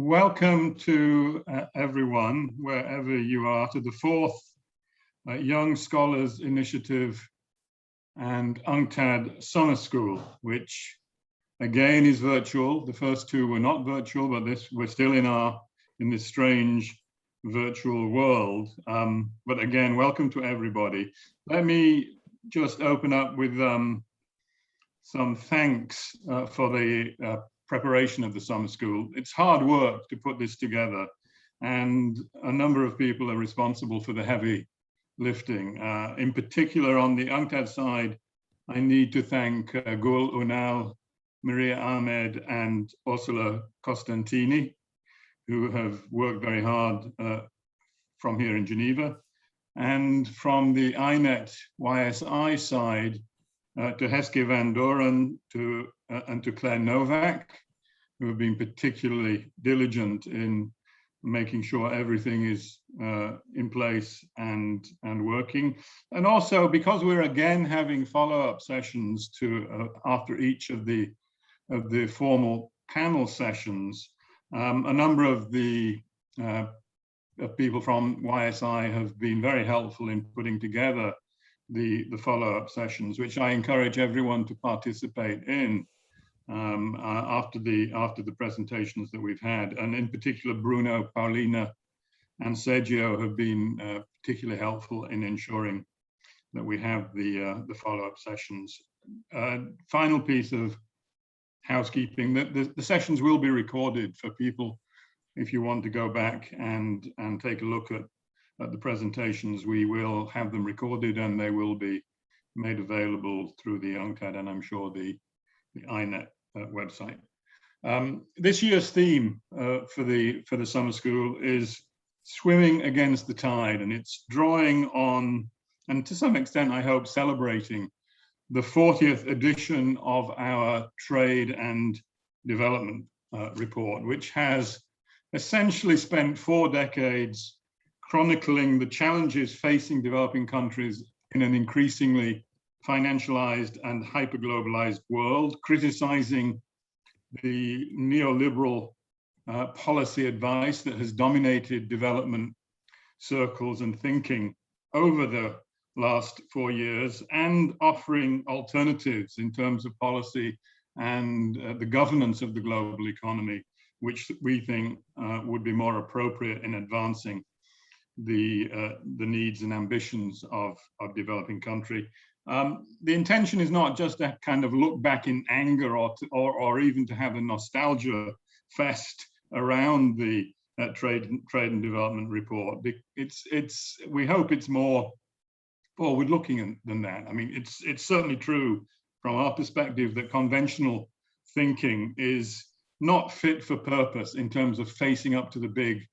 Welcome to everyone, wherever you are, to the fourth Young Scholars Initiative and UNCTAD Summer School, which again is virtual. The first two were not virtual, but we're still in this strange virtual world. But again, welcome to everybody. Let me just open up with some thanks for the preparation of the summer school. It's hard work to put this together, and a number of people are responsible for the heavy lifting. In particular, on the UNCTAD side, I need to thank Gul Unal, Maria Ahmed, and Ursula Costantini, who have worked very hard from here in Geneva. And from the INET YSI side, to Heske van Doren and to Claire Novak, who have been particularly diligent in making sure everything is in place and working. And also, because we're again having follow-up sessions to after each of the formal panel sessions, a number of the people from YSI have been very helpful in putting together the follow-up sessions, which I encourage everyone to participate in after the presentations that we've had. And in particular, Bruno, Paulina, and Sergio have been particularly helpful in ensuring that we have the follow-up sessions. Final piece of housekeeping: the sessions will be recorded for people. If you want to go back and take a look at the presentations, we will have them recorded and they will be made available through the UNCTAD and I'm sure the INET website. This year's theme for the summer school is swimming against the tide, and it's drawing on, and to some extent I hope celebrating, the 40th edition of our Trade and Development report, which has essentially spent 4 decades chronicling the challenges facing developing countries in an increasingly financialized and hyper-globalized world, criticizing the neoliberal policy advice that has dominated development circles and thinking over the last 4 years, and offering alternatives in terms of policy and the governance of the global economy, which we think would be more appropriate in advancing the needs and ambitions of developing country. The intention is not just to kind of look back in anger or even to have a nostalgia fest around the Trade and Development report. We hope it's more forward-looking than that. I mean, it's certainly true from our perspective that conventional thinking is not fit for purpose in terms of facing up to the big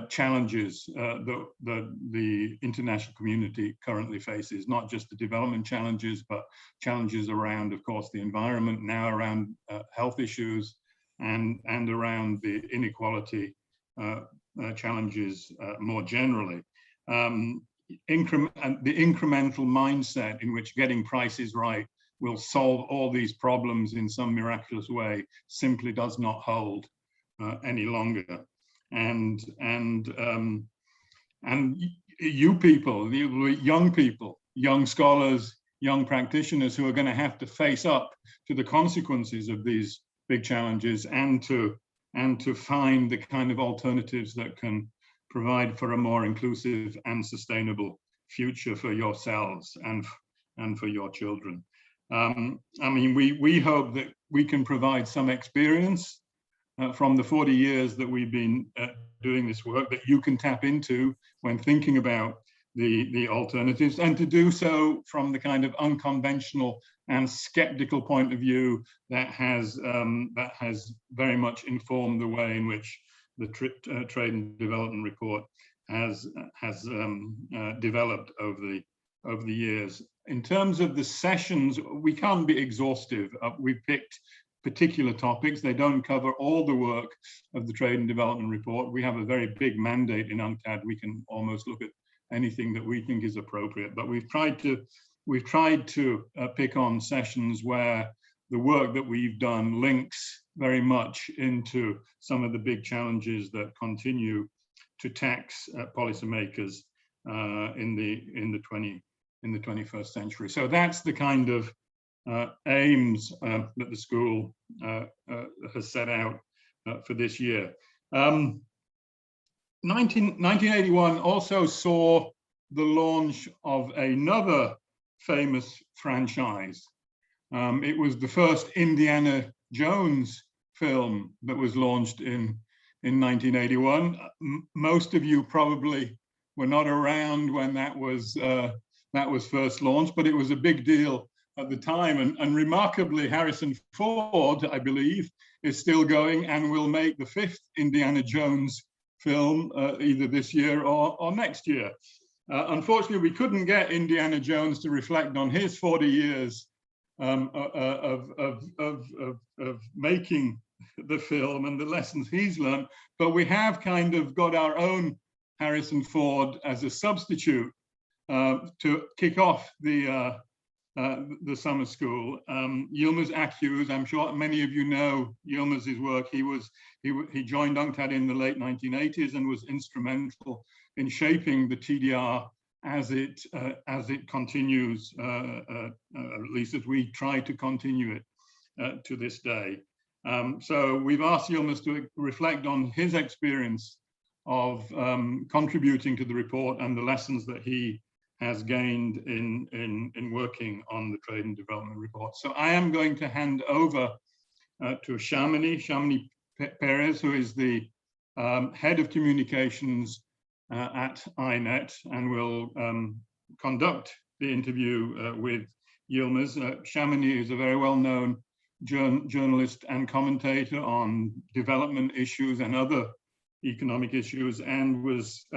challenges that the international community currently faces, not just the development challenges, but challenges around, of course, the environment, now around health issues, and around the inequality challenges more generally. The incremental mindset in which getting prices right will solve all these problems in some miraculous way simply does not hold any longer. And you people, young people, young scholars, young practitioners who are going to have to face up to the consequences of these big challenges and to find the kind of alternatives that can provide for a more inclusive and sustainable future for yourselves and for your children. I mean, we hope that we can provide some experience from the 40 years that we've been doing this work that you can tap into when thinking about the alternatives, and to do so from the kind of unconventional and skeptical point of view that has very much informed the way in which the Trade and Development report has developed over the years. In terms of the sessions, we can't be exhaustive. We've picked particular topics. They don't cover all the work of the Trade and Development report. We have a very big mandate in UNCTAD. We can almost look at anything that we think is appropriate, but we've tried to pick on sessions where the work that we've done links very much into some of the big challenges that continue to tax policymakers in the 21st century. So that's the kind of aims that the school has set out for this year. 1981 also saw the launch of another famous franchise. It was the first Indiana Jones film that was launched in 1981. Most of you probably were not around when that was first launched, but it was a big deal at the time. And remarkably, Harrison Ford, I believe, is still going and will make the 5th Indiana Jones film either this year or next year. Unfortunately, we couldn't get Indiana Jones to reflect on his 40 years of making the film and the lessons he's learned, but we have kind of got our own Harrison Ford as a substitute to kick off the summer school. Yilmaz Akyüz, I'm sure many of you know Yilmaz's work. He joined UNCTAD in the late 1980s and was instrumental in shaping the TDR as it continues, at least as we try to continue it to this day. So we've asked Yilmaz to reflect on his experience of contributing to the report and the lessons that he has gained in working on the Trade and Development report. So I am going to hand over to Sharmini Peries, who is the head of communications at INET, and will conduct the interview with Yilmaz. Sharmini is a very well-known journalist and commentator on development issues and other economic issues, and was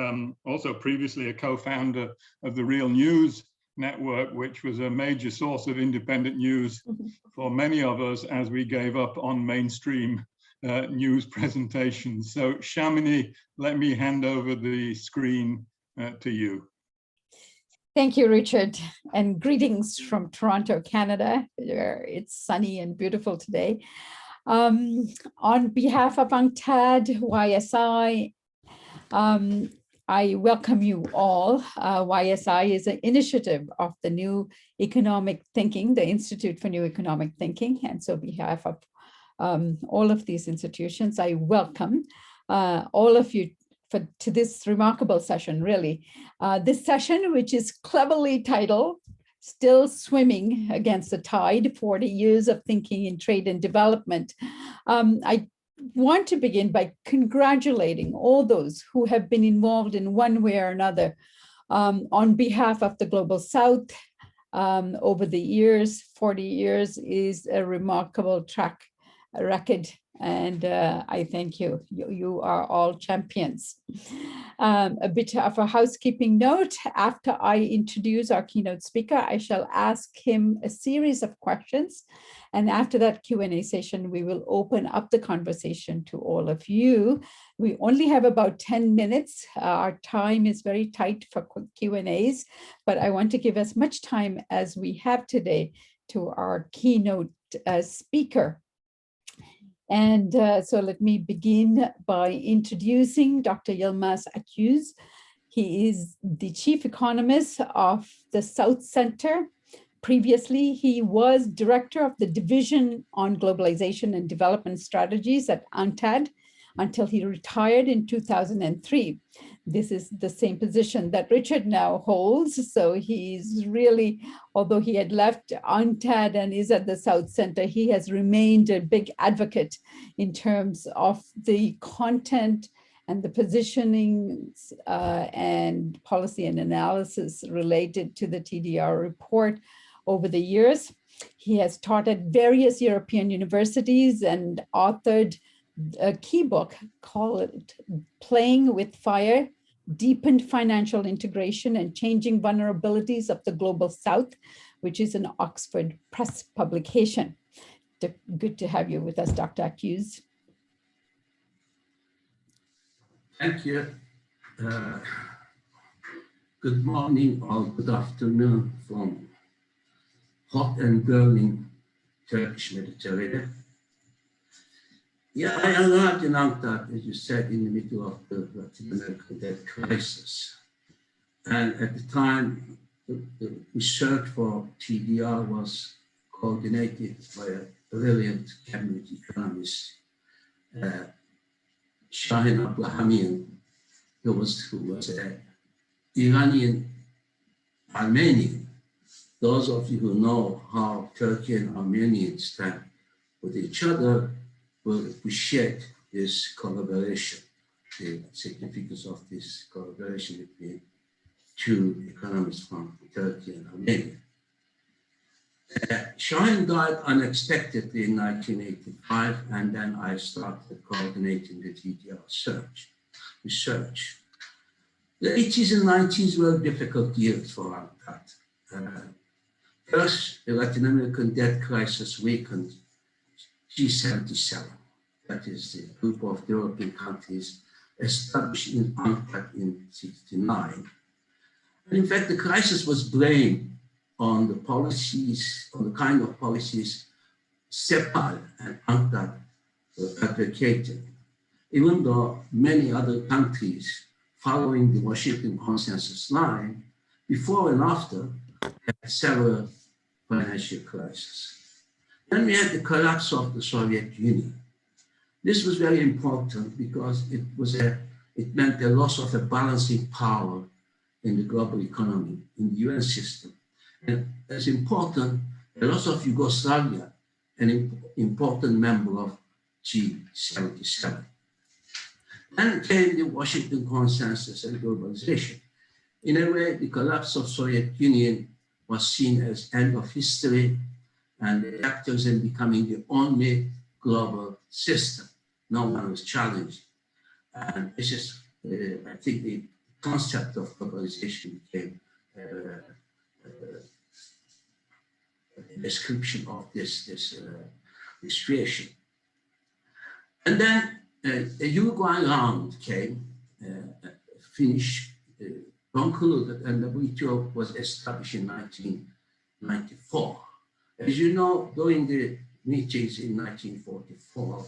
also previously a co-founder of the Real News Network, which was a major source of independent news for many of us as we gave up on mainstream news presentations. So Sharmini, let me hand over the screen to you. Thank you, Richard, and greetings from Toronto, Canada, where it's sunny and beautiful today. On behalf of UNCTAD, YSI, I welcome you all. YSI is an initiative of the New Economic Thinking, the Institute for New Economic Thinking. And so on behalf of all of these institutions, I welcome all of you to this remarkable session, really. This session, which is cleverly titled, Still Swimming Against the Tide, 40 Years of Thinking in Trade and Development. I want to begin by congratulating all those who have been involved in one way or another on behalf of the Global South over the years. 40 years is a remarkable track record, and I thank you. You are all champions. A bit of a housekeeping note: after I introduce our keynote speaker, I shall ask him a series of questions, and after that Q&A session, we will open up the conversation to all of you. We only have about 10 minutes. Our time is very tight for Q&As, but I want to give as much time as we have today to our keynote speaker. And so let me begin by introducing Dr. Yilmaz Akyüz. He is the chief economist of the South Center. Previously, he was director of the Division on Globalization and Development Strategies at UNCTAD until he retired in 2003. This is the same position that Richard now holds. So he's really, although he had left UNCTAD and is at the South Center, he has remained a big advocate in terms of the content and the positioning and policy and analysis related to the TDR report over the years. He has taught at various European universities and authored a key book called Playing with Fire, Deepened Financial Integration and Changing Vulnerabilities of the Global South, which is an Oxford Press publication. Good to have you with us, Dr. Akyüz. Thank you. Good morning or good afternoon from hot and burning Turkish Mediterranean. Yeah, I arrived in UNCTAD, as you said, in the middle of the Latin American debt crisis. And at the time, the research for TDR was coordinated by a brilliant cabinet economist, Shahin Abrahamian, who was an Iranian Armenian. Those of you who know how Turkey and Armenians stand with each other will appreciate this collaboration, the significance of this collaboration between two economists from Turkey and Armenia. Shahin died unexpectedly in 1985, and then I started coordinating the TDR research. The 80s and 90s were difficult years for UNCTAD. First, the Latin American debt crisis weakened G77, that is the group of European countries established in UNCTAD in '69. And in fact, the crisis was blamed on the policies, on the kind of policies CEPAL and UNCTAD were advocating, even though many other countries following the Washington Consensus line, before and after, had several financial crises. Then we had the collapse of the Soviet Union. This was very important because it meant the loss of a balancing power in the global economy, in the UN system. And as important, a loss of Yugoslavia, an important member of G77. Then came the Washington Consensus and globalization. In a way, the collapse of Soviet Union was seen as end of history and the actors in becoming the only global system. No one was challenged. And this is, I think, the concept of globalization became a description of this situation. And then a Uruguay round came, finished, concluded, and the WTO was established in 1994. As you know, during the meetings in 1944,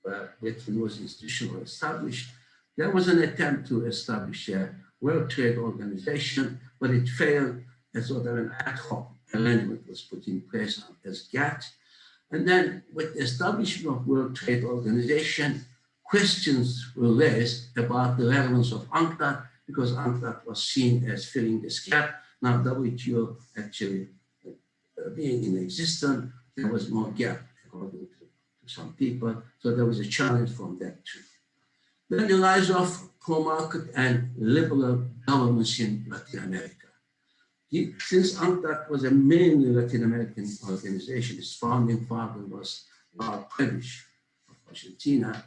where Britain was institutionally established, there was an attempt to establish a World Trade Organization, but it failed as sort of an ad hoc arrangement was put in place as GATT. And then with the establishment of World Trade Organization, questions were raised about the relevance of UNCTAD, because UNCTAD was seen as filling this gap. Now WTO actually being in existence, there was more gap according to some people. So there was a challenge from that too. Then the rise of pro-market and liberal governments in Latin America. Since UNCTAD was a mainly Latin American organization, its founding father was Peries of Argentina,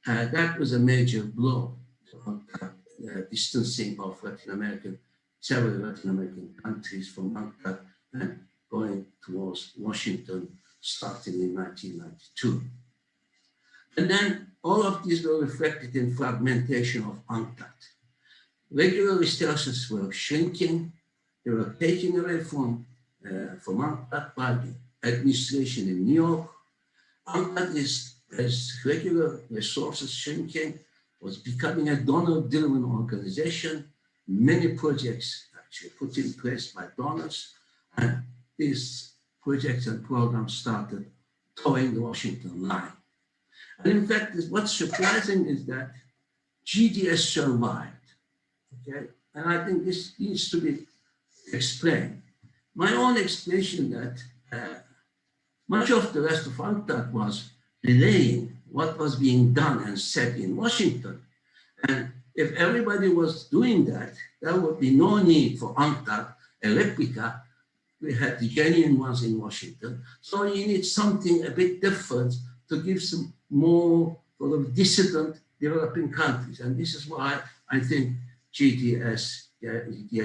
that was a major blow to UNCTAD, distancing of several Latin American countries from UNCTAD and going towards Washington, starting in 1992. And then all of these were reflected in fragmentation of UNCTAD. Regular resources were shrinking. They were taken away from UNCTAD by the administration in New York. UNCTAD as regular resources shrinking, was becoming a donor-driven organization. Many projects actually put in place by donors, and these projects and programs started towing the Washington line. And in fact, what's surprising is that GDS survived, okay? And I think this needs to be explained. My own explanation that much of the rest of UNCTAD was relaying what was being done and said in Washington. And if everybody was doing that, there would be no need for UNCTAD, a replica. We had the genuine ones in Washington. So you need something a bit different to give some more sort of dissident developing countries. And this is why I think GDS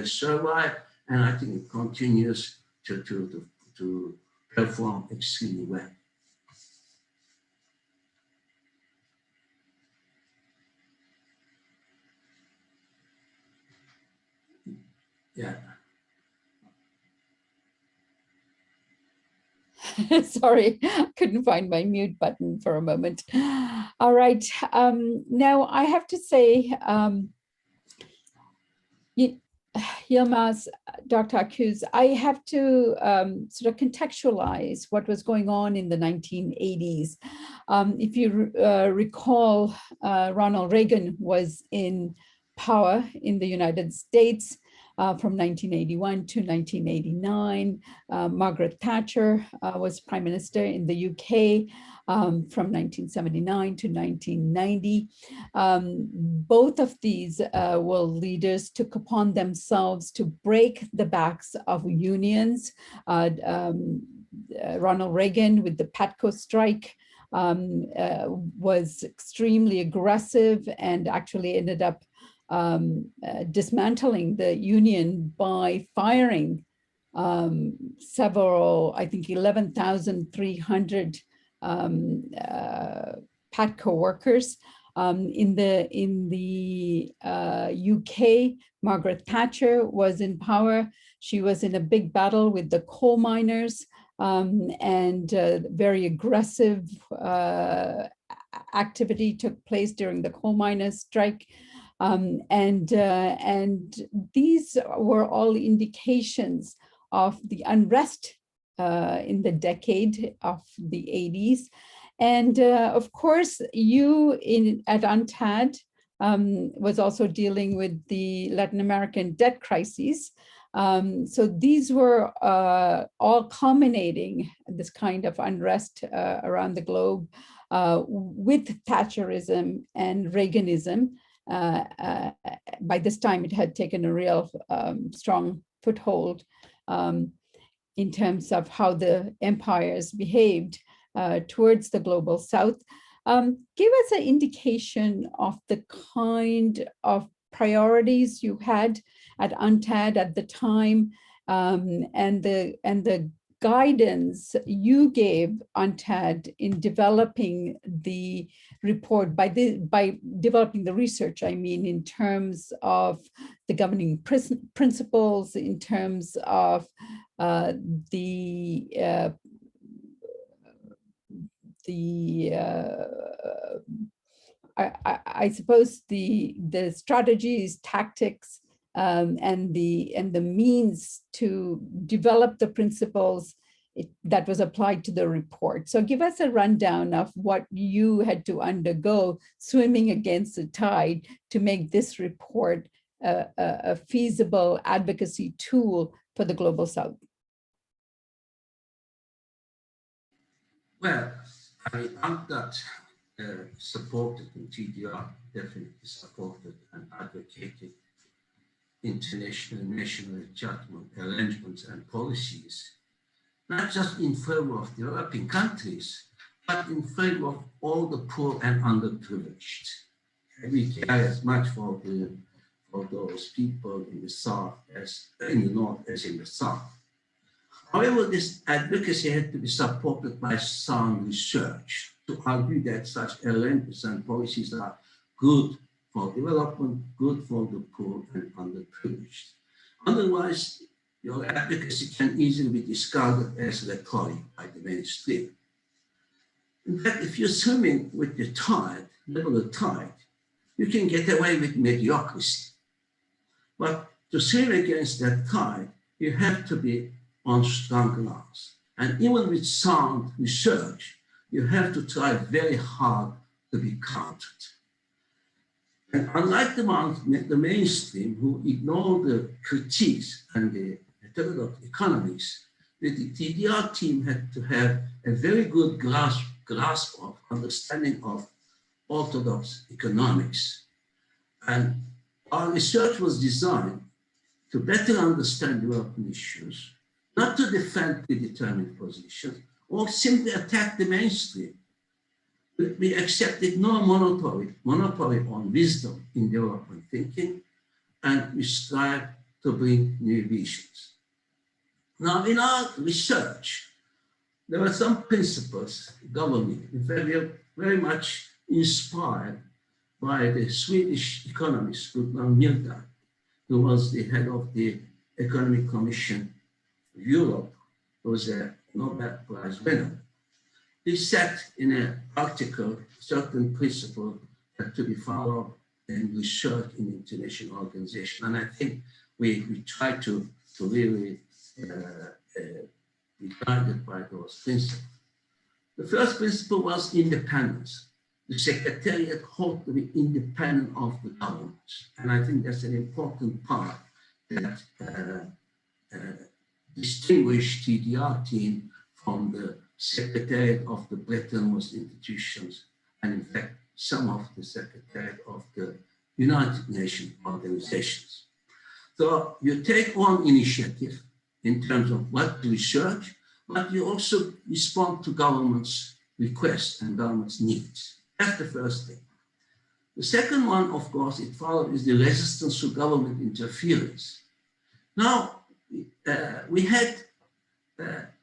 survived, and I think it continues to perform extremely well. Yeah. Sorry, couldn't find my mute button for a moment. All right. Now I have to say, Yilmaz, Dr. Akyüz, I have to sort of contextualize what was going on in the 1980s. If you recall, Ronald Reagan was in power in the United States from 1981 to 1989. Margaret Thatcher was prime minister in the UK from 1979 to 1990. Both of these world leaders took upon themselves to break the backs of unions. Ronald Reagan with the PATCO strike was extremely aggressive and actually ended up dismantling the union by firing several, I think 11,300 PATCO workers. In the UK, Margaret Thatcher was in power. She was in a big battle with the coal miners and very aggressive activity took place during the coal miners' strike. And these were all indications of the unrest in the decade of the 80s. And of course, you at UNCTAD was also dealing with the Latin American debt crisis. So these were all culminating this kind of unrest around the globe with Thatcherism and Reaganism. By this time, it had taken a real strong foothold in terms of how the empires behaved towards the global south. Give us an indication of the kind of priorities you had at UNCTAD at the time and the guidance you gave UNCTAD in developing the report, by developing the research, I mean, in terms of the governing principles, in terms of I suppose the strategies, tactics, and the means to develop the principles that was applied to the report. So give us a rundown of what you had to undergo swimming against the tide to make this report a feasible advocacy tool for the Global South. Well, I mean, UNCTAD supported, and TDR definitely supported and advocated international and national adjustment arrangements and policies, not just in favor of developing countries, but in favor of all the poor and underprivileged. We care as much for those people in the South as in the North as in the South. However, this advocacy had to be supported by sound research to argue that such arrangements and policies are good for development, good for the poor and underprivileged. Otherwise, your advocacy can easily be discarded as rhetoric by the mainstream. In fact, if you're swimming with the tide, level the tide, you can get away with mediocrity. But to swim against that tide, you have to be on strong grounds. And even with sound research, you have to try very hard to be counted. And unlike the mainstream, who ignore the critiques and the heterodox economics, the TDR team had to have a very good grasp of understanding of orthodox economics. And our research was designed to better understand development issues, not to defend predetermined positions or simply attack the mainstream. We accepted no monopoly on wisdom in development thinking, and we strive to bring new visions. Now, in our research, there were some principles governing. In fact, we are very much inspired by the Swedish economist Gutland Milton, who was the head of the Economic Commission of Europe, who was a Nobel Prize winner. He said in an article certain principles that to be followed in research in international organization. And I think we try to really be guided by those principles. The first principle was independence. The Secretariat ought to be independent of the government. And I think that's an important part that distinguished TDR team from the Secretariat of the Bretton Woods institutions, and in fact, some of the Secretariat of the United Nations organizations. So you take on initiative in terms of what to research, but you also respond to government's requests and government's needs. That's the first thing. The second one, of course, it followed is the resistance to government interference. Now, we had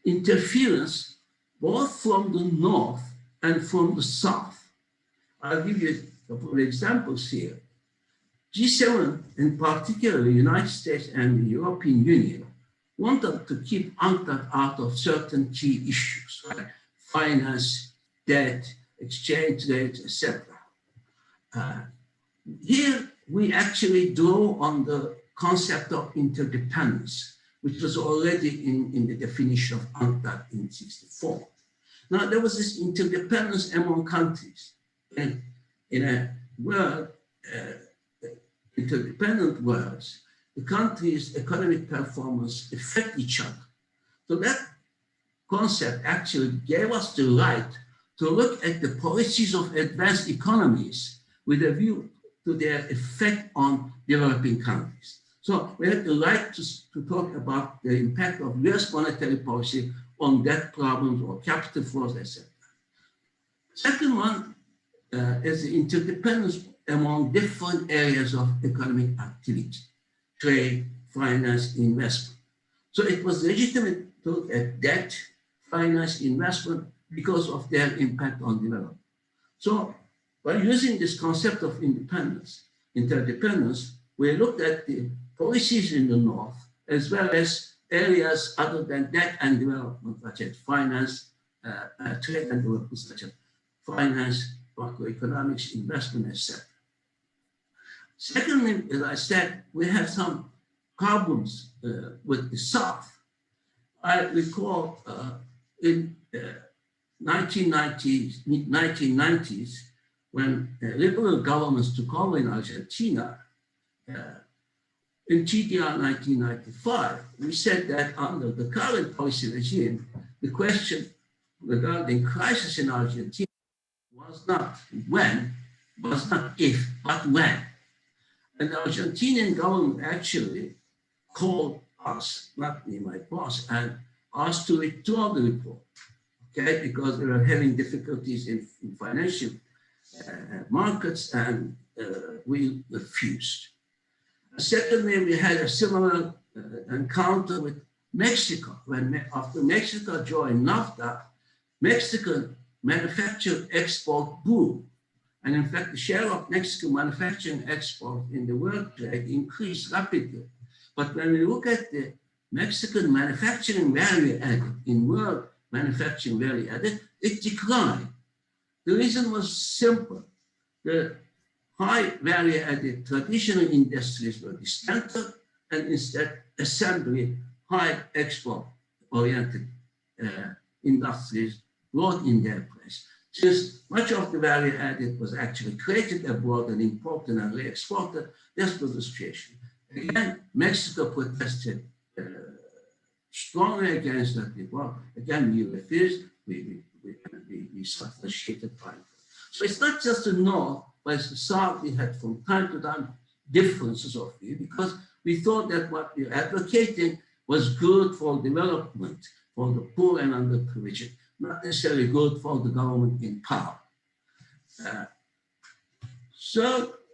interference both from the north and from the south. I'll give you a couple of examples here. G7, in particular, the United States and the European Union, wanted to keep UNCTAD out of certain key issues, like finance, debt, exchange rates, etc. Here, we actually draw on the concept of interdependence, which was already in the definition of UNCTAD in '64. Now, there was this interdependence among countries. And in a world, interdependent worlds, the countries' economic performance affect each other. So that concept actually gave us the right to look at the policies of advanced economies with a view to their effect on developing countries. So we had the right to talk about the impact of US monetary policy on debt problems or capital flows, etc. Second one is the interdependence among different areas of economic activity, trade, finance, investment. So it was legitimate to look at debt, finance, investment because of their impact on development. So by using this concept of interdependence, we looked at the policies in the north as well as areas other than debt and development, such as finance, trade and development, such as finance, macroeconomics, investment, etc. Secondly, as I said, we have some problems with the South. I recall in 1990s, when liberal governments took over in Argentina, in TDR 1995, we said that under the current policy regime, the question regarding crisis in Argentina was not when, was not if, but when. And the Argentinian government actually called us, not me, my boss, and asked to withdraw the report, okay, because they were having difficulties in financial markets, and we refused. Secondly, we had a similar encounter with Mexico. When after Mexico joined NAFTA, Mexican manufacturing export boomed. And in fact, the share of Mexican manufacturing export in the world trade increased rapidly. But when we look at the Mexican manufacturing value added in world manufacturing value added, it declined. The reason was simple. The high value added traditional industries were dismantled, and instead assembly, high export oriented industries brought in their place. Since much of the value added was actually created abroad and imported and re-exported, this was the situation. Again, Mexico protested strongly against that report. Again, we refused, we substantiated fine. So it's not just the North, but it's the South. We had from time to time differences of view because we thought that what we were advocating was good for development, for the poor and underprivileged, not necessarily good for the government in power.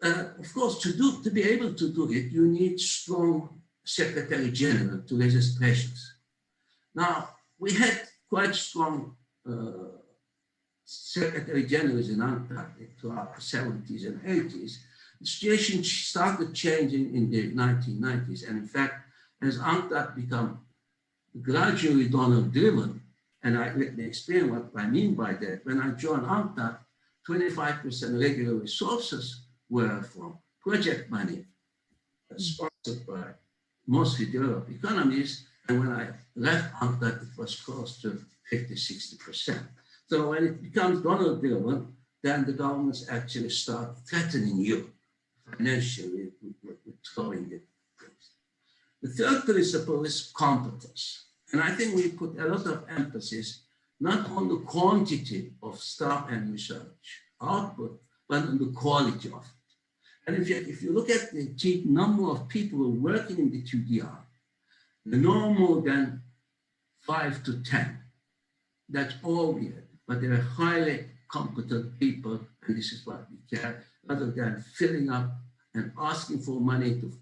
Of course, to be able to do it, you need strong Secretary General to resist pressures. Now, we had quite strong Secretary Generals in UNCTAD throughout the 70s and 80s. The situation started changing in the 1990s. And in fact, as UNCTAD became gradually donor-driven, and let me explain what I mean by that. When I joined UNCTAD, 25% regular resources were from project money sponsored by mostly developed economies. And when I left UNCTAD, it was close to 50–60%. So when it becomes donor-driven, then the governments actually start threatening you financially with throwing it. The third principle is competence. And I think we put a lot of emphasis not on the quantity of staff and research output, but on the quality of it. And if you look at the number of people working in the TDR, no more than 5 to 10. That's all we had. But they are highly competent people, and this is what we care, rather than filling up and asking for money to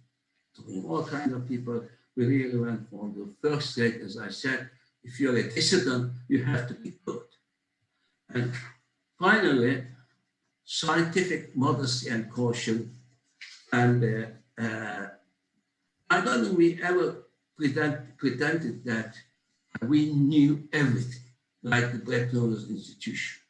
all kinds of people. We really went for the first rate, as I said. If you're a dissident, you have to be good. And finally, scientific modesty and caution. And I don't think we ever pretended that we knew everything, like the Bretton Woods Institution.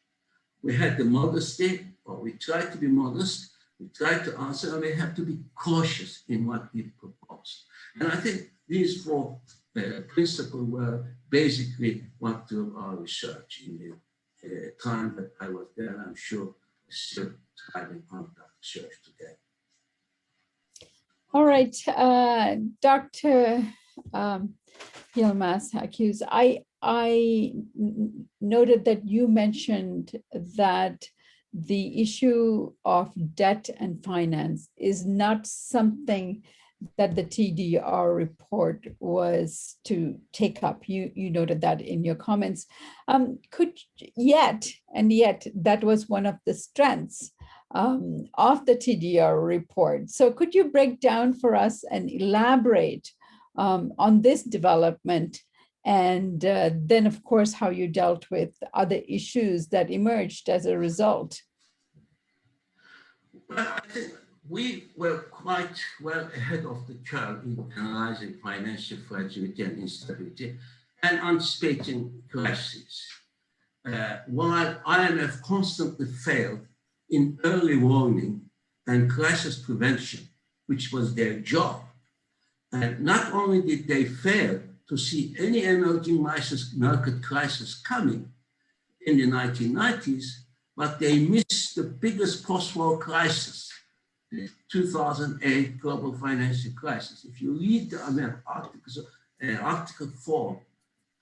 We had the modesty, or we tried to be modest, we tried to answer, and we have to be cautious in what we propose. And I think these four principles were basically what drove our research in the time that I was there, and I'm sure we're still thriving on that research today. All right, Dr. Yilmaz Akyüz, I noted that you mentioned that the issue of debt and finance is not something that the TDR report was to take up. You noted that in your comments. Yet that was one of the strengths of the TDR report. So could you break down for us and elaborate on this development, and then, of course, how you dealt with other issues that emerged as a result? Well, I think we were quite well ahead of the curve in analyzing financial fragility and instability and anticipating crises. While IMF constantly failed in early warning and crisis prevention, which was their job, and not only did they fail to see any emerging market crisis coming in the 1990s, but they missed the biggest post-war crisis, the 2008 global financial crisis. If you read the Article 4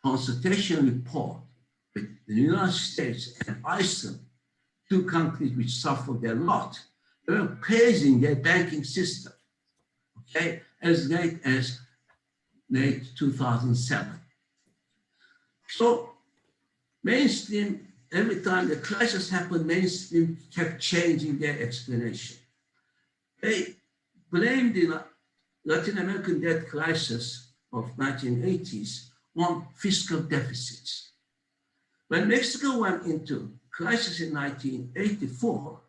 consultation report with the United States and Iceland, two countries which suffered a lot, they were praising their banking system, okay, as late as late 2007. So mainstream, every time the crisis happened, mainstream kept changing their explanation. They blamed the Latin American debt crisis of 1980s on fiscal deficits. When Mexico went into crisis in 94,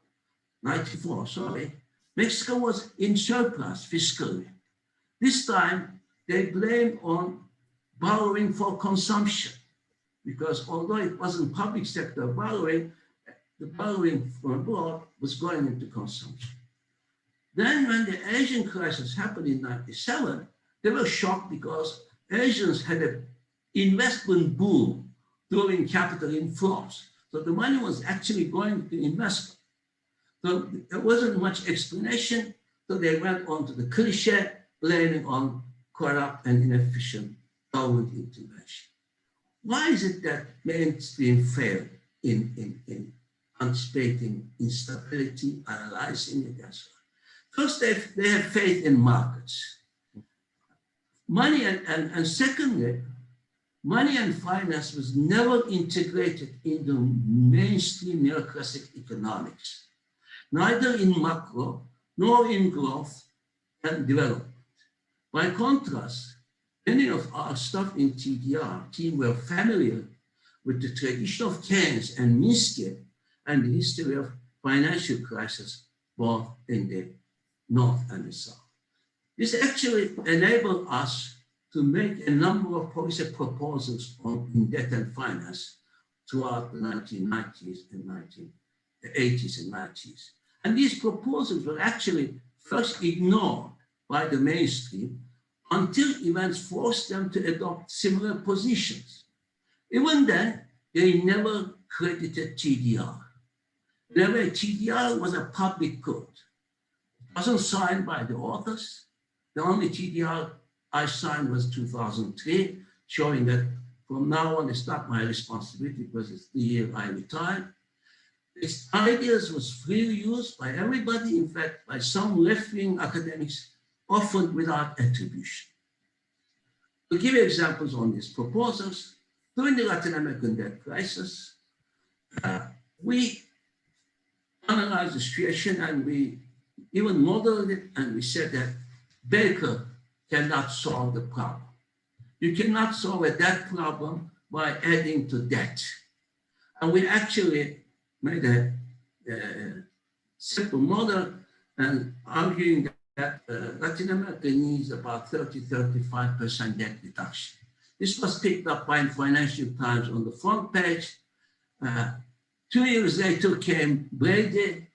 Mexico was in surplus fiscally. This time, they blame on borrowing for consumption, because although it wasn't public sector borrowing, the borrowing from abroad was going into consumption. Then when the Asian crisis happened in 97, they were shocked because Asians had an investment boom during capital inflows. So the money was actually going to investment. So there wasn't much explanation. So they went on to the cliche, blaming on corrupt and inefficient government intervention. Why is it that mainstream failed in anticipating instability, analyzing it, and so on? First, they have faith in markets. Money and secondly, money and finance was never integrated into mainstream neoclassic economics, neither in macro nor in growth and development. By contrast, many of our staff in TDR team were familiar with the tradition of Keynes and Minsky and the history of financial crisis, both in the North and the South. This actually enabled us to make a number of policy proposals in debt and finance throughout the 1990s and 80s and 90s. And these proposals were actually first ignored by the mainstream until events forced them to adopt similar positions. Even then, they never credited TDR. In a way, TDR was a public good. It wasn't signed by the authors. The only TDR I signed was 2003, showing that from now on, it's not my responsibility because it's the year I retired. Its ideas was freely used by everybody, in fact, by some left-wing academics, often without attribution. To give examples on these proposals, during the Latin American debt crisis, we analyzed the situation and we even modeled it, and we said that Baker cannot solve the problem. You cannot solve a debt problem by adding to debt. And we actually made a simple model and arguing that Latin America needs about 30–35% debt reduction. This was picked up by Financial Times on the front page. 2 years later came Brady,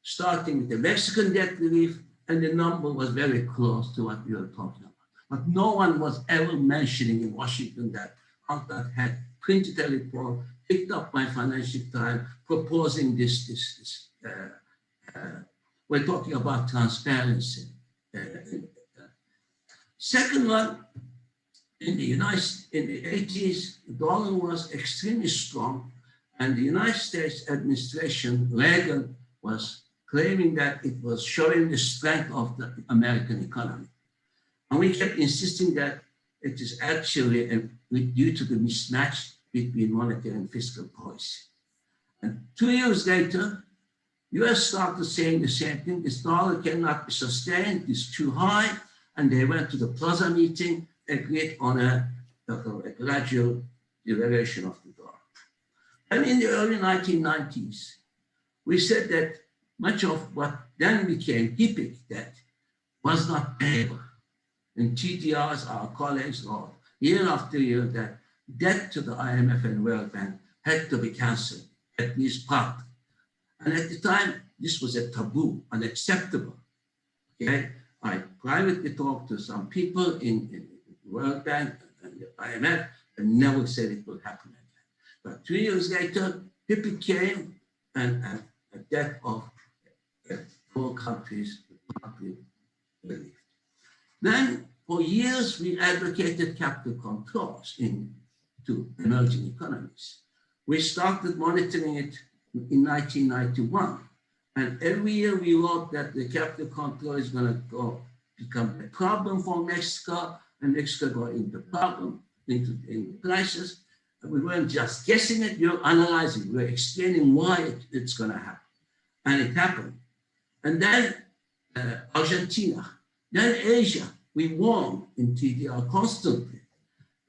starting with the Mexican debt relief, and the number was very close to what we were talking about. But no one was ever mentioning in Washington that UNCTAD had printed a report picked up by Financial Times proposing this. We're talking about transparency. Second one, in the 80s, the dollar was extremely strong, and the United States administration, Reagan, was claiming that it was showing the strength of the American economy. And we kept insisting that it is actually due to the mismatch between monetary and fiscal policy. And 2 years later, US started saying the same thing: this dollar cannot be sustained, it's too high, and they went to the Plaza meeting, agreed on a gradual devaluation of the dollar. And in the early 1990s, we said that much of what then became HIPIC debt was not payable. And TDRs, our colleagues, wrote year after year that debt to the IMF and World Bank had to be canceled, at least part. And at the time, this was a taboo, unacceptable. Okay? I privately talked to some people in the World Bank and the IMF and never said it would happen again. But 2 years later, HIPIC came and a debt of 4 countries relieved. Then, for years, we advocated capital controls into emerging economies. We started monitoring it in 1991. And every year we wrote that the capital control is going to become a problem for Mexico, and Mexico go into problem, into crisis. And we weren't just guessing it, we were analyzing, we were explaining why it's going to happen. And it happened. And then Argentina, then Asia, we won in TDR constantly.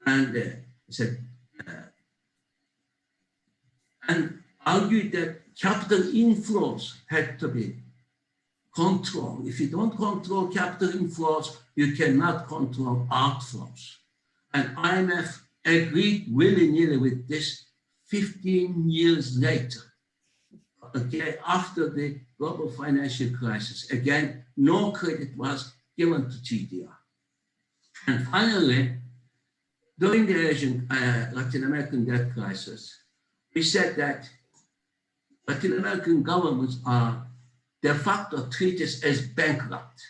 And said, and argued that capital inflows had to be controlled. If you don't control capital inflows, you cannot control outflows. And IMF agreed willy-nilly with this 15 years later, okay, after the global financial crisis. Again, no credit was given to TDR. And finally, during the Asian, Latin American debt crisis, we said that Latin American governments are de facto treated as bankrupt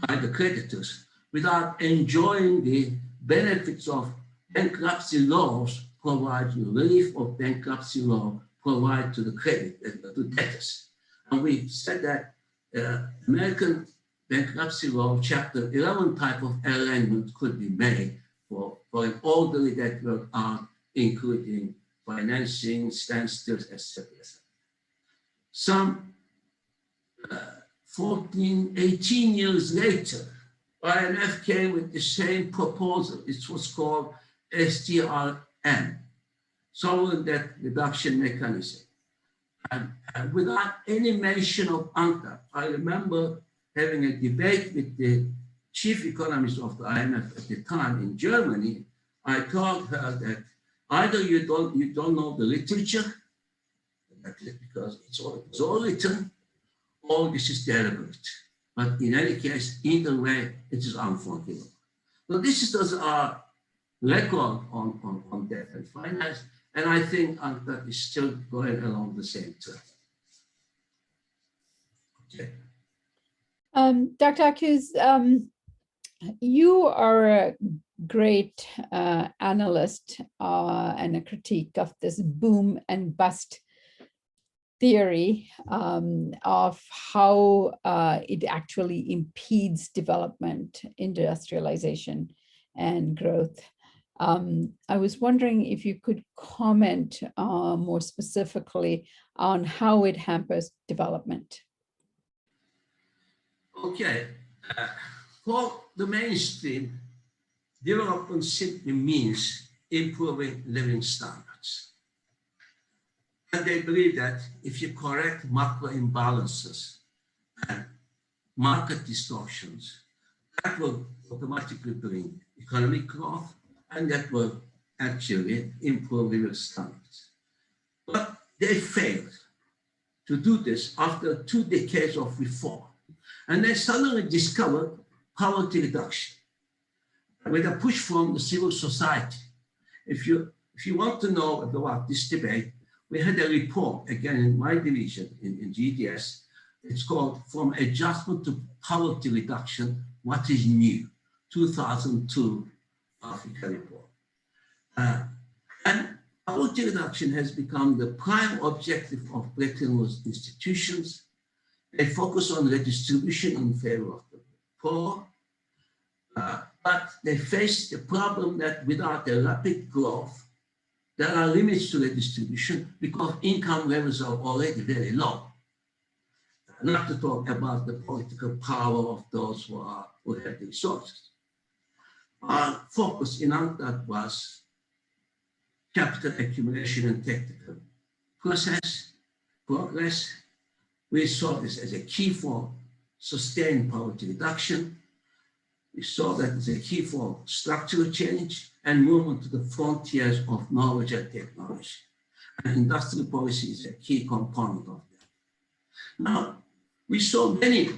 by the creditors without enjoying the benefits of bankruptcy laws provide you relief of bankruptcy law provide to the credit, to debtors. And we said that American bankruptcy law chapter 11 type of arrangement could be made for an orderly debt work out, including financing, standstills, etc. Some 14, 18 years later, IMF came with the same proposal. It was called SDRM, Sovereign Debt Reduction Mechanism. And without any mention of UNCTAD, I remember having a debate with the chief economist of the IMF at the time in Germany. I told her that either you don't know the literature, because it's all written, all this is deliberate. But in any case, either way, it is unforgivable. So this is our record on debt and finance, and I think UNCTAD is still going along the same track. Okay. Dr. Akyüz, you are a great analyst and a critique of this boom and bust theory of how it actually impedes development, industrialization, and growth. I was wondering if you could comment more specifically on how it hampers development. Okay, for the mainstream, development simply means improving living standards. And they believe that if you correct macro imbalances and market distortions, that will automatically bring economic growth, and that will actually improve living standards. But they failed to do this after 2 decades of reform. And they suddenly discovered poverty reduction with a push from the civil society. If you want to know about this debate, we had a report, again, in my division, in GDS. It's called From Adjustment to Poverty Reduction, What is New? 2002 Africa report. And poverty reduction has become the prime objective of Bretton Woods institutions. They focus on redistribution in favor of the poor, but they face the problem that without a rapid growth, there are limits to redistribution because income levels are already very low. Not to talk about the political power of those who have the resources. Our focus in UNCTAD was capital accumulation and technical progress. We saw this as a key for sustained poverty reduction. We saw that as a key for structural change and movement to the frontiers of knowledge and technology. And industrial policy is a key component of that. Now, we saw many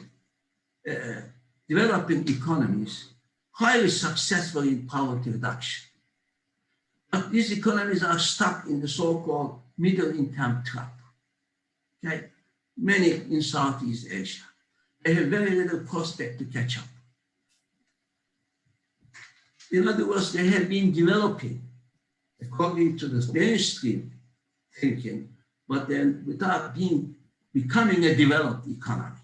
developing economies highly successful in poverty reduction. But these economies are stuck in the so-called middle income trap. Okay? Many in Southeast Asia. They have very little prospect to catch up. In other words, they have been developing according to the mainstream thinking, but then without becoming a developed economy.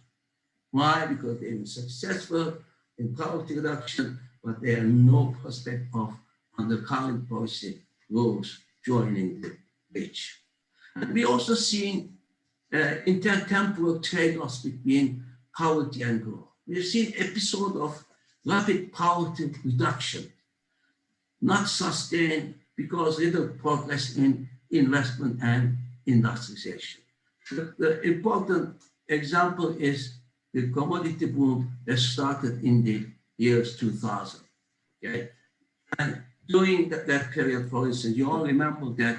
Why? Because they've been successful in poverty reduction, but they have no prospect of, under current policy rules, joining the rich. And we also see intertemporal trade-offs between poverty and growth. We've seen episodes of rapid poverty reduction, not sustained because little progress in investment and industrialization. The important example is the commodity boom that started in the years 2000. Okay? And during that period, for instance, you all remember that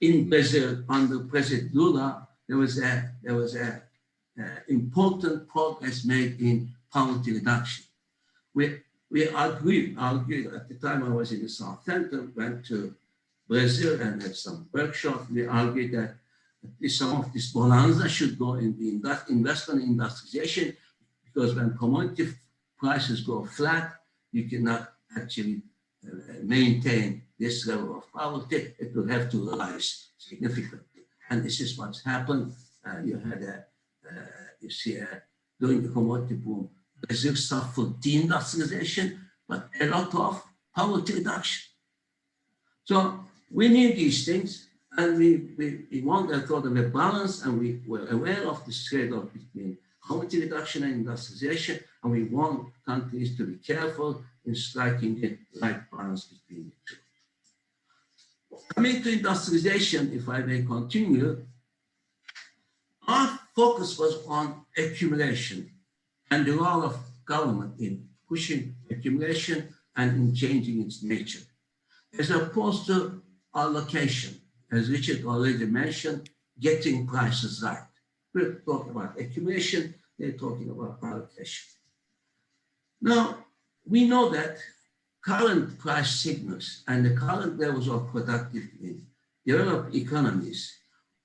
in Brazil, under President Lula, there was a important progress made in poverty reduction. We argued at the time I was in the South Center, went to Brazil and had some workshops. We argued that some of this bonanza should go in the investment in industrialization, because when commodity prices go flat, you cannot actually maintain this level of poverty. It will have to rise significantly. And this is what's happened. You see, during the commodity boom, Brazil suffered deindustrialization, but a lot of poverty reduction. So we need these things, and we want a sort of a balance, and we were aware of the trade-off between poverty reduction and industrialization, and we want countries to be careful in striking the right balance between the two. Coming to industrialization, if I may continue, our focus was on accumulation and the role of government in pushing accumulation and in changing its nature, as opposed to allocation. As Richard already mentioned, getting prices right. We're talking about accumulation, they're talking about allocation. Now, we know that current price signals and the current levels of productivity in developed economies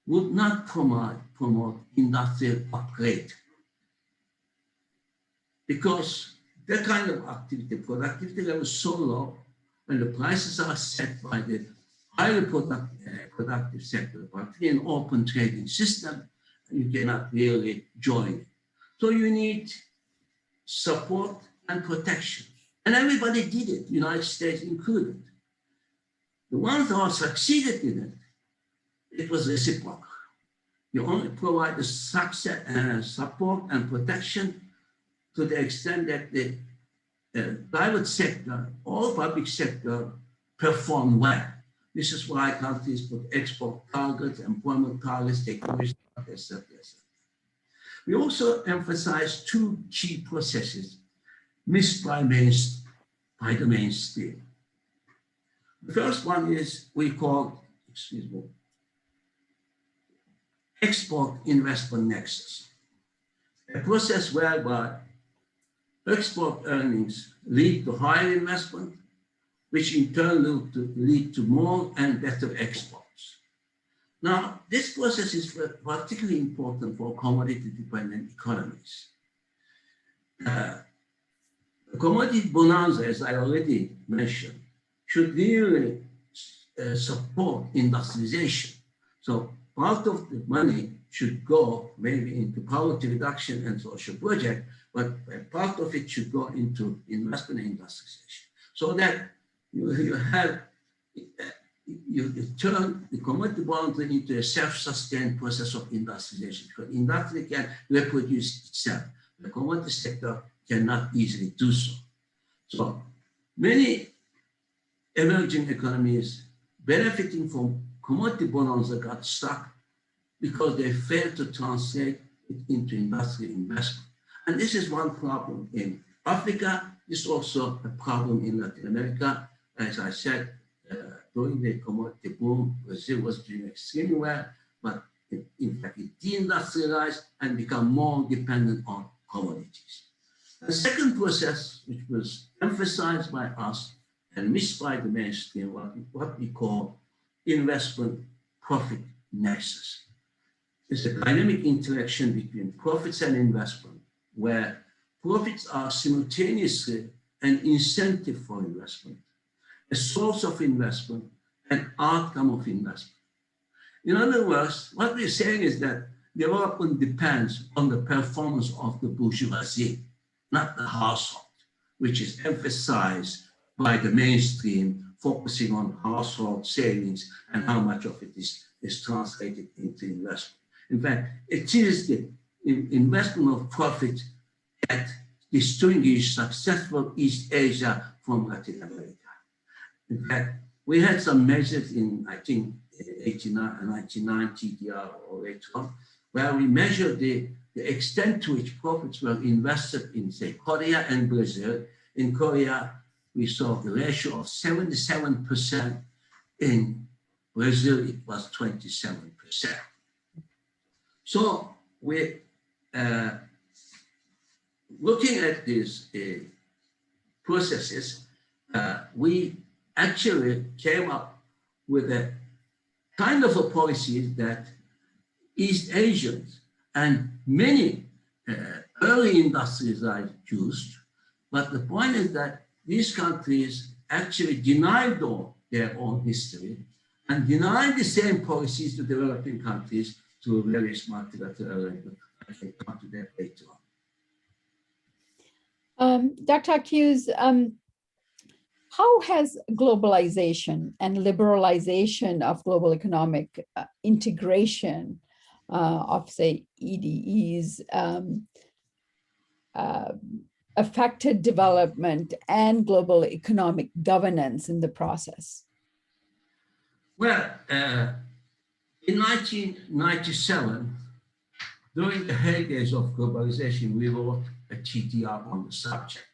would not promote industrial upgrade. Because that kind of activity, productivity level is so low, when the prices are set by the highly productive sector, particularly an open trading system, you cannot really join it. So you need support and protection. And everybody did it, United States included. The ones who succeeded in it, it was reciprocal. You only provide the support and protection to the extent that the private sector or public sector perform well. This is why countries put export targets, employment targets, technology targets, etc. We also emphasize two key processes missed by the mainstream. The first one is we call, export investment nexus, a process whereby export earnings lead to higher investment, which in turn lead to more and better exports. Now, this process is particularly important for commodity-dependent economies. The commodity bonanza, as I already mentioned, should really support industrialization. So part of the money should go maybe into poverty reduction and social project, but part of it should go into investment and industrialization. So that you turn the commodity boundary into a self-sustained process of industrialization, because industry can reproduce itself. The commodity sector cannot easily do so. So many emerging economies benefiting from commodity bonanza got stuck because they failed to translate it into industrial investment. And this is one problem in Africa. It's also a problem in Latin America. As I said, during the commodity boom, Brazil was doing extremely well, but in fact, it deindustrialized and became more dependent on commodities. The second process, which was emphasized by us and missed by the mainstream, what we call investment profit nexus. It's a dynamic interaction between profits and investment, where profits are simultaneously an incentive for investment, a source of investment, an outcome of investment. In other words, what we're saying is that development depends on the performance of the bourgeoisie, not the household, which is emphasized by the mainstream, focusing on household savings and how much of it is translated into investment. In fact, it is the investment of profit that distinguishes successful East Asia from Latin America. In fact, we had some measures in, I think, 1999 TDR or later on, where we measured the extent to which profits were invested in, say, Korea and Brazil. In Korea, we saw the ratio of 77%. In Brazil, it was 27%. So we're looking at these processes, we actually came up with a kind of a policy that East Asians and many early industrialized used, but the point is that these countries actually denied their own history and denied the same policies to developing countries through various multilateral arrangements. I can come to that later on. Dr. Akyüz, how has globalization and liberalization of global economic integration of, say, EDEs affected development and global economic governance in the process? Well, in 1997, during the heydays of globalization, we wrote a TDR on the subject.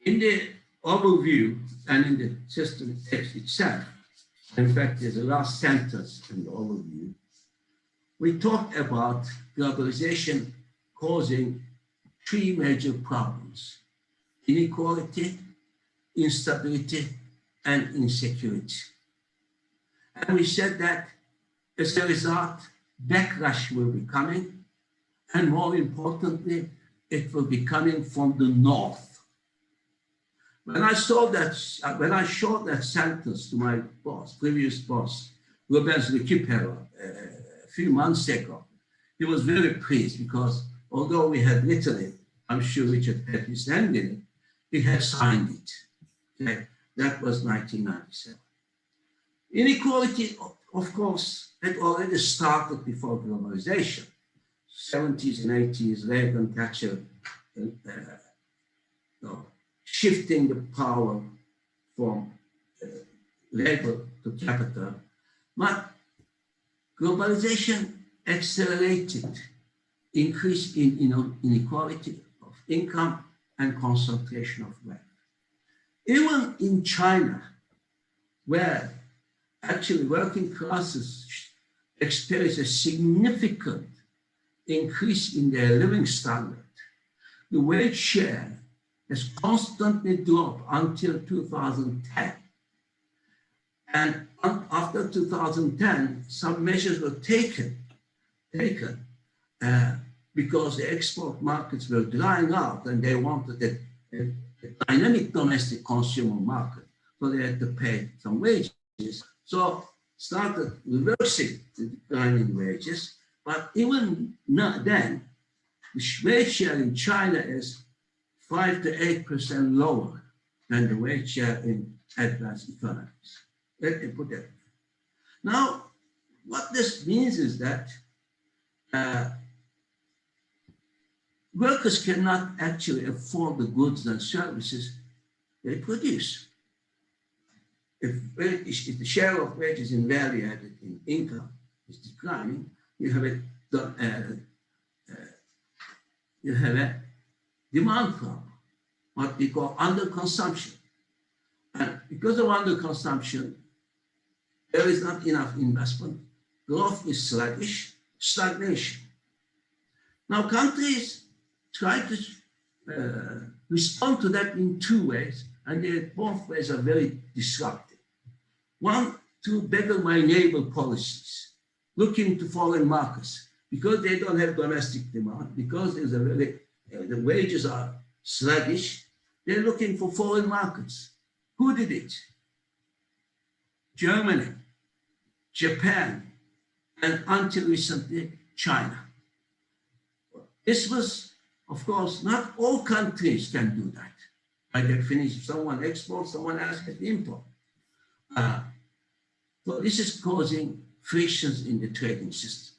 In the overview and in the system text itself, In fact, there's a last sentence in the overview. We talked about globalization causing three major problems: inequality, instability, and insecurity. And we said that as a result, backlash will be coming, and more importantly, it will be coming from the north. When I showed that sentence to my boss, previous boss, Yilmaz Akyüz, a few months ago, he was very pleased because although we had written it, I'm sure Richard had his hand in it, he had signed it. Okay? That was 1997. Inequality, of course, had already started before globalization. 70s and 80s, Reagan, Thatcher, shifting the power from labor to capital. But globalization accelerated increase in inequality of income and concentration of wealth. Even in China, where actually working classes experience a significant increase in their living standard, the wage share has constantly dropped until 2010. And after 2010, some measures were taken because the export markets were drying out and they wanted a dynamic domestic consumer market. So they had to pay some wages. So started reversing the decline in wages. But even then, the wage share in China is 5 to 8% lower than the wage share in advanced economies. Let me put that. Now, what this means is that workers cannot actually afford the goods and services they produce. If the share of wages in value added in income is declining, you have a demand problem, what we call underconsumption. And because of underconsumption, there is not enough investment, growth is sluggish, stagnation. Now countries try to respond to that in two ways, and both ways are very disruptive. One, to beggar my neighbor policies, looking to foreign markets, because they don't have domestic demand, because there's a very, the wages are sluggish, they're looking for foreign markets. Who did it? Germany, Japan, and until recently, China. This was, of course, not all countries can do that. By definition, someone exports, someone else can import. So this is causing frictions in the trading system.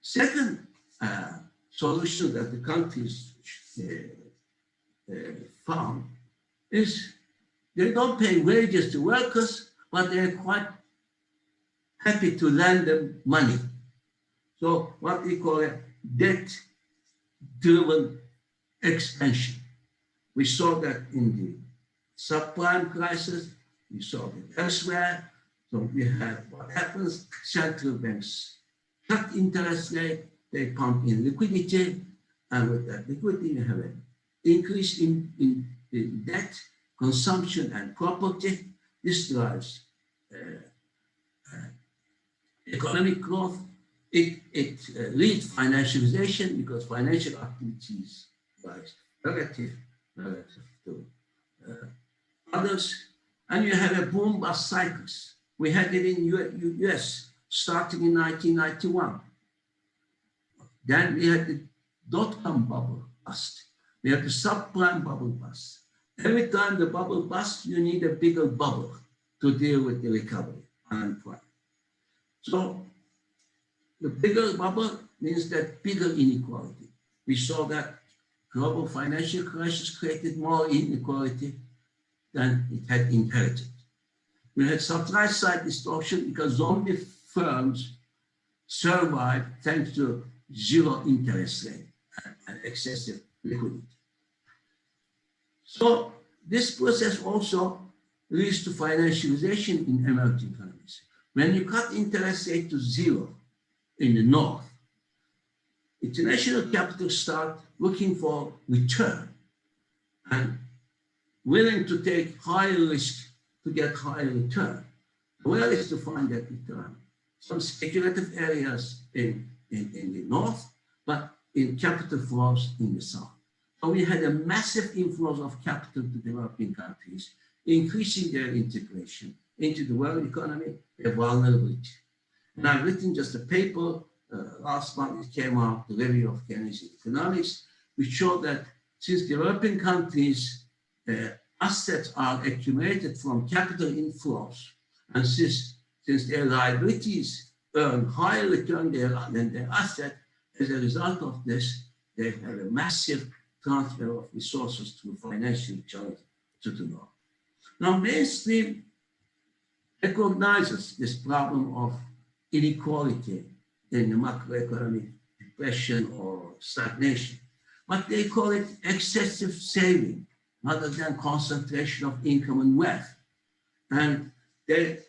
Second solution that the countries found is they don't pay wages to workers, but they're quite happy to lend them money. So what we call a debt-driven expansion. We saw that in the subprime crisis, we saw it elsewhere. So we have what happens, central banks cut interest rate, they pump in liquidity, and with that liquidity, you have an increase in debt, consumption, and property. This drives economic growth. It leads financialization because financial activities rise relative to others. And you have a boom-bust cycles. We had it in US starting in 1991. Then we had the dot-com bubble bust. We had the subprime bubble bust. Every time the bubble busts, you need a bigger bubble to deal with the recovery, unemployment. So the bigger bubble means that bigger inequality. We saw that global financial crisis created more inequality than it had inherited. We had supply side distortion because zombie firms survived thanks to zero interest rate and excessive liquidity. So this process also leads to financialization in emerging economies. When you cut interest rate to zero in the north, international capital start looking for return and willing to take higher risk to get higher return. Where is to find that return? Some speculative areas in the north, but in capital flows in the south. So we had a massive inflows of capital to developing countries, increasing their integration into the world economy, their vulnerability. And I've written just a paper, last month it came out, the review of Keynesian economics, which showed that since developing countries' assets are accumulated from capital inflows, and since their liabilities earn higher return than their asset, as a result of this, they have a massive transfer of resources to financial channels to the north. Now, mainstream recognizes this problem of inequality in the macroeconomic depression or stagnation, but they call it excessive saving rather than concentration of income and wealth. And they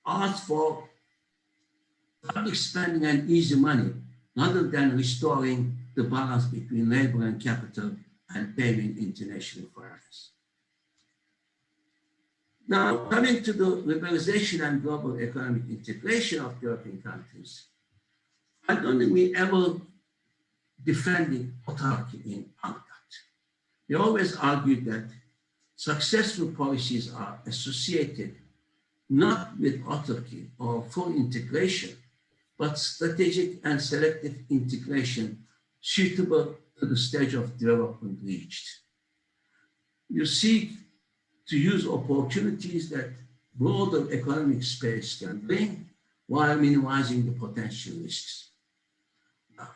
ask for public spending and easy money rather than restoring the balance between labor and capital and paving international finance. Now, coming to the liberalization and global economic integration of developing countries, I don't think we ever defended autarky in UNCTAD. We always argued that successful policies are associated not with autarky or full integration, but strategic and selective integration suitable to the stage of development reached. You seek to use opportunities that broader economic space can bring while minimizing the potential risks. Now,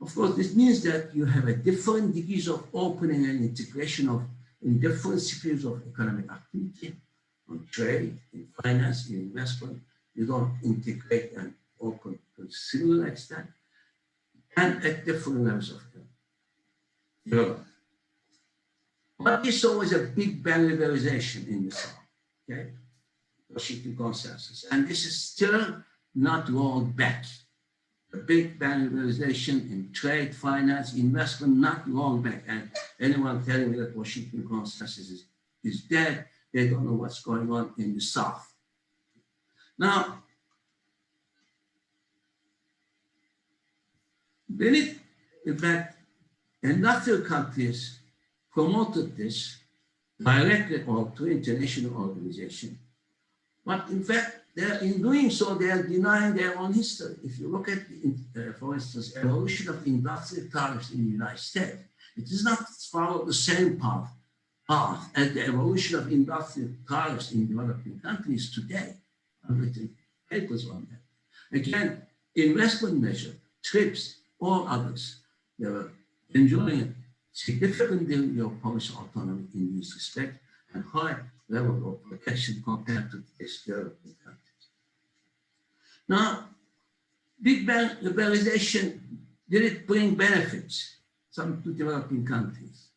of course, this means that you have a different degrees of opening and integration in different spheres of economic activity, on trade, in finance, in investment. You don't integrate and open to a similar extent, and at different levels of development. But this always a big bang liberalization in the South, okay? Washington consensus. And this is still not rolled back. The big bang liberalization in trade, finance, investment, not rolled back. And anyone telling me that Washington consensus is dead, they don't know what's going on in the South. Now, in fact, industrial countries promoted this directly or through international organization. But in fact, in doing so, they are denying their own history. If you look at, for instance, evolution of industrial tariffs in the United States, it does not follow the same path as the evolution of industrial tariffs in developing countries today. I've written papers on that. Again, investment measure, TRIPS, or others, they were enjoying a significant degree of policy autonomy in this respect and high level of protection compared to today's developing countries. Now, big bang liberalization, did it bring benefits to developing countries?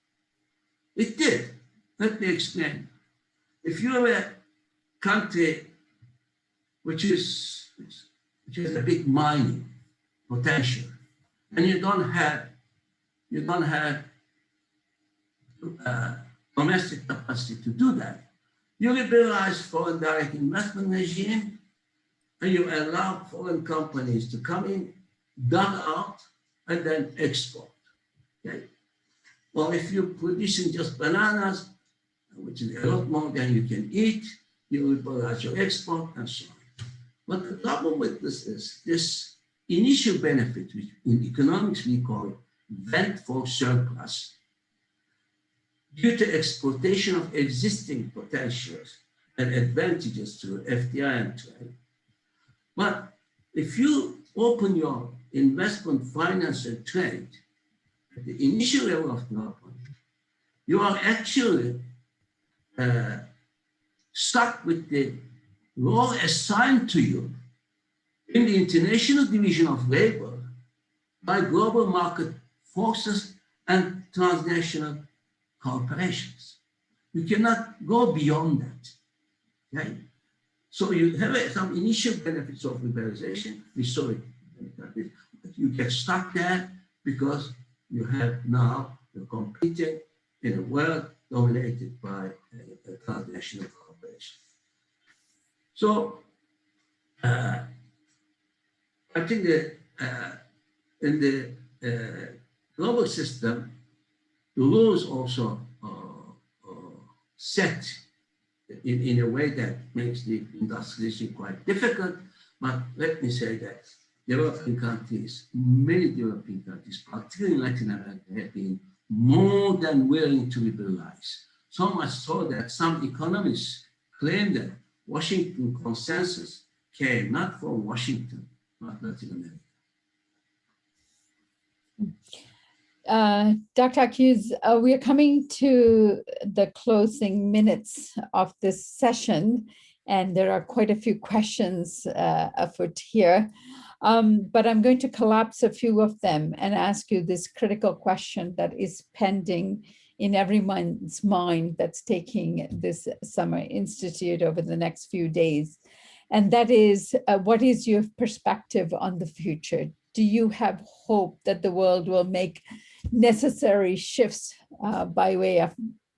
It did. Let me explain. If you have a country which has a big mining potential, and you don't have domestic capacity to do that, you liberalize foreign direct investment regime, and you allow foreign companies to come in, dug out, and then export. Okay? Well, if you're producing just bananas, which is a lot more than you can eat, you liberalize your export and so on. But the problem with this is this initial benefit, which in economics we call it vent for surplus, due to exploitation of existing potentials and advantages through FDI and trade. But if you open your investment, finance, and trade at the initial level of development, you are actually stuck with the role assigned to you in the international division of labor by global market forces and transnational corporations. you cannot go beyond that. Okay? So you have some initial benefits of liberalization. We saw it. But you get stuck there because you have now you're competing in a world dominated by a transnational corporation. So I think that in the global system, the rules also set in a way that makes the industrialization quite difficult. But let me say that developing countries, many developing countries, particularly in Latin America, have been more than willing to liberalize. So much so that some economists claim that Washington consensus came not from Washington, but Latin America. Dr. Akyüz, we are coming to the closing minutes of this session, and there are quite a few questions afoot here. But I'm going to collapse a few of them and ask you this critical question that is pending in everyone's mind that's taking this Summer Institute over the next few days. And that is, what is your perspective on the future? Do you have hope that the world will make necessary shifts by way of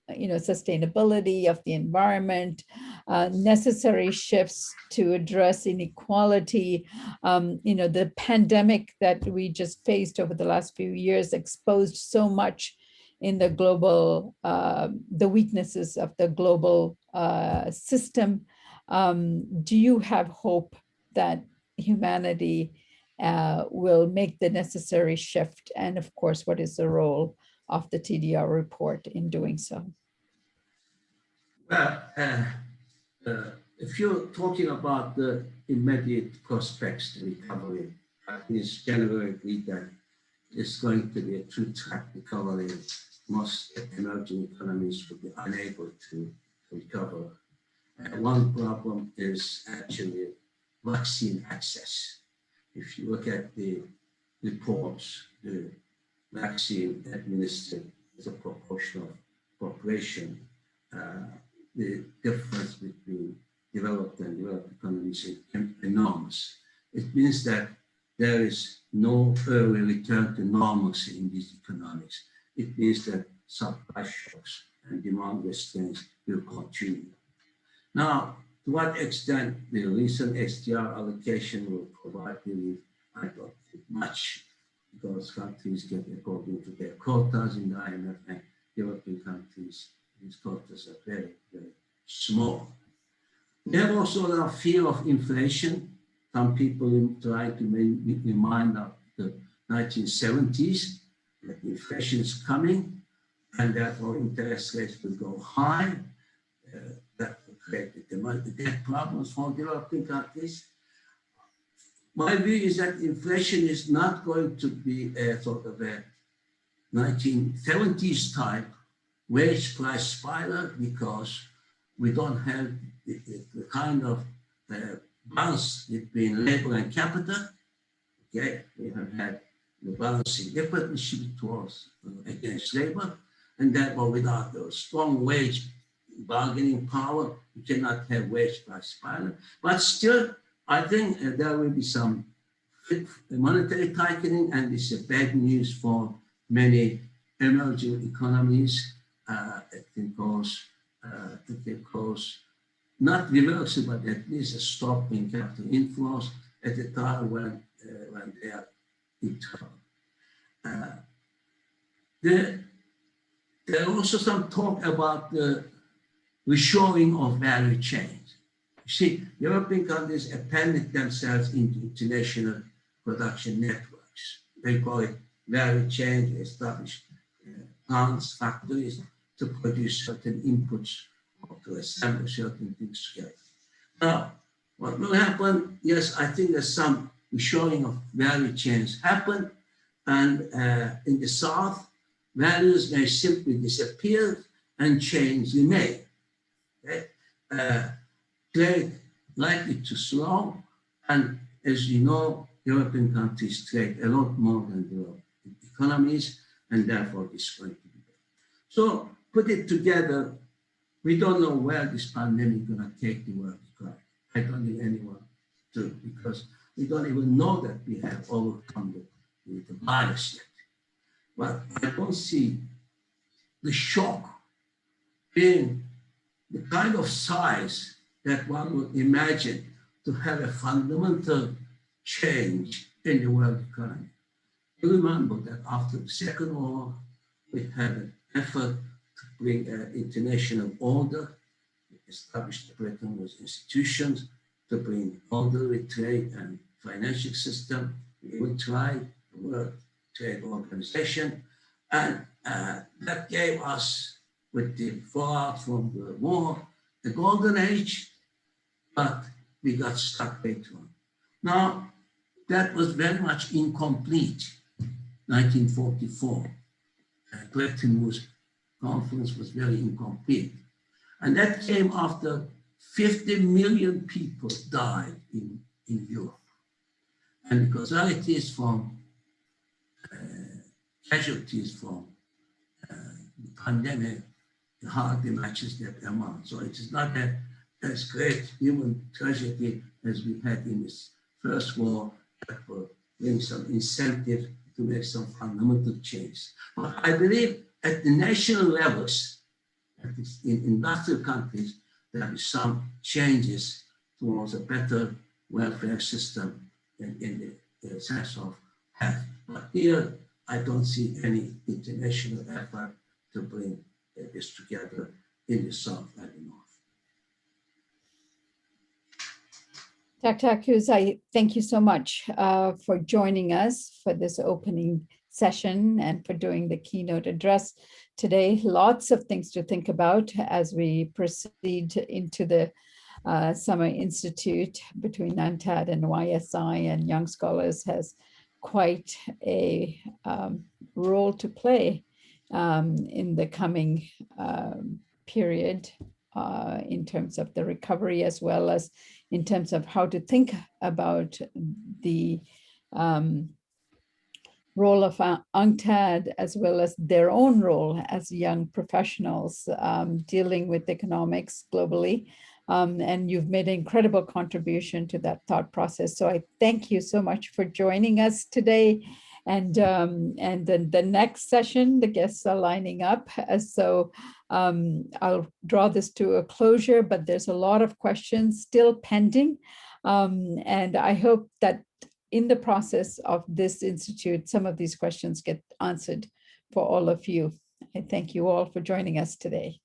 sustainability of the environment, necessary shifts to address inequality? The pandemic that we just faced over the last few years exposed so much in the global, the weaknesses of the global system. Do you have hope that humanity will make the necessary shift? And of course, what is the role of the TDR report in doing so? Well, if you're talking about the immediate prospects to recovery, I think it's generally agreed that it's going to be a two-track recovery. Most emerging economies will be unable to recover. One problem is actually vaccine access. If you look at the reports, the vaccine administered as a proportion of population, the difference between developed and developed economies is enormous. It means that there is no early return to normalcy in these economies. It means that supply shocks and demand restraints will continue. Now, to what extent the recent SDR allocation will provide relief, I don't think much, because countries get according to their quotas in the IMF, and developing countries, these quotas are very, very small. We have also a fear of inflation. Some people try to remind of the 1970s, that inflation is coming, and therefore interest rates will go high. That will create the debt problems for developing countries. My view is that inflation is not going to be a sort of a 1970s type wage price spiral, because we don't have the kind of balance between labor and capital. Okay, we have had the balancing differently towards against labor, and therefore without the strong wage bargaining power, we cannot have wage price spiral. But still, I think there will be some monetary tightening, and this is bad news for many emerging economies. It can cause not reversal, but at least a stop in capital inflows at a time when they are in trouble. There are also some talk about the reshoring of value chains. You see, European countries appended themselves into international production networks. They call it value chains. They establish plants, factories to produce certain inputs or to assemble certain things together. Now, what will happen? Yes, I think there's some reshoring of value chains happen, and in the South, values may simply disappear and chains remain. Okay? Trade likely to slow, and as you know, European countries trade a lot more than developed economies, and therefore it's going to be better. So put it together, We don't know where this pandemic is going to take the world economy. I don't think anyone do, because we don't even know that we have overcome the virus yet. But I don't see the shock being the kind of size that one would imagine to have a fundamental change in the world economy. You remember that after the Second War, we had an effort to bring an international order, establish the Bretton Woods institutions to bring order with trade and financial system. We even tried the World Trade Organization, and that gave us, with the fallout from the war, the golden age, but we got stuck later on. Now, that was very much incomplete. 1944, Bretton Woods conference was very incomplete. And that came after 50 million people died in Europe. And the casualties from the pandemic hardly matches that amount. So it is not as great human tragedy as we had in this first war that will bring some incentive to make some fundamental change. But I believe at the national levels, at least in industrial countries, there is some changes towards a better welfare system in the sense of health. But here, I don't see any international effort to bring this together in the South and the North. Dr. Akyüz, I thank you so much for joining us for this opening session and for doing the keynote address today. Lots of things to think about as we proceed into the Summer Institute between UNCTAD and YSI, and Young Scholars has quite a role to play in the coming period in terms of the recovery, as well as in terms of how to think about the role of UNCTAD, as well as their own role as young professionals dealing with economics globally. And you've made an incredible contribution to that thought process. So I thank you so much for joining us today. And then the next session, the guests are lining up. So I'll draw this to a closure, but there's a lot of questions still pending. And I hope that in the process of this institute, some of these questions get answered for all of you. I thank you all for joining us today.